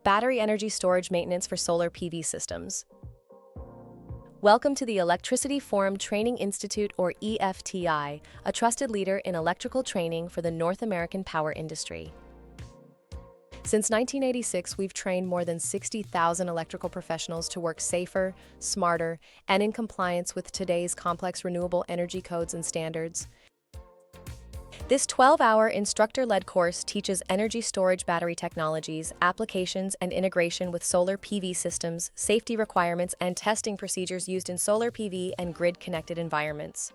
Battery Energy Storage Maintenance for Solar PV Systems. Welcome to the Electricity Forum Training Institute, or EFTI, a trusted leader in electrical training for the North American power industry. Since 1986, we've trained more than 60,000 electrical professionals to work safer, smarter, and in compliance with today's complex renewable energy codes and standards. This 12-hour instructor-led course teaches energy storage battery technologies, applications, and integration with solar PV systems, safety requirements, and testing procedures used in solar PV and grid-connected environments.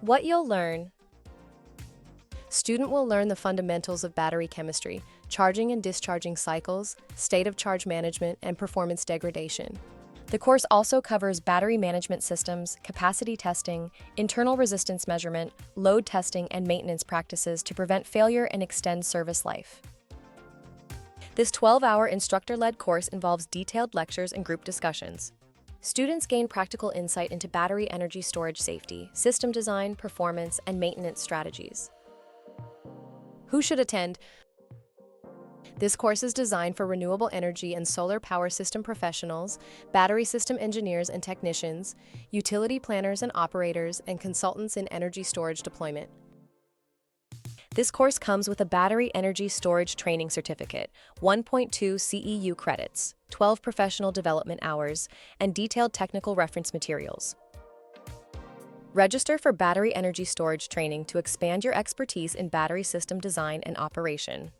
What you'll learn. Student will learn the fundamentals of battery chemistry, charging and discharging cycles, state of charge management, and performance degradation. The course also covers battery management systems, capacity testing, internal resistance measurement, load testing, and maintenance practices to prevent failure and extend service life. This 12-hour instructor-led course involves detailed lectures and group discussions. Students gain practical insight into battery energy storage safety, system design, performance, and maintenance strategies. Who should attend? This course is designed for renewable energy and solar power system professionals, battery system engineers and technicians, utility planners and operators, and consultants in energy storage deployment. This course comes with a Battery Energy Storage Training Certificate, 1.2 CEU credits, 12 professional development hours, and detailed technical reference materials. Register for Battery Energy Storage Training to expand your expertise in battery system design and operation.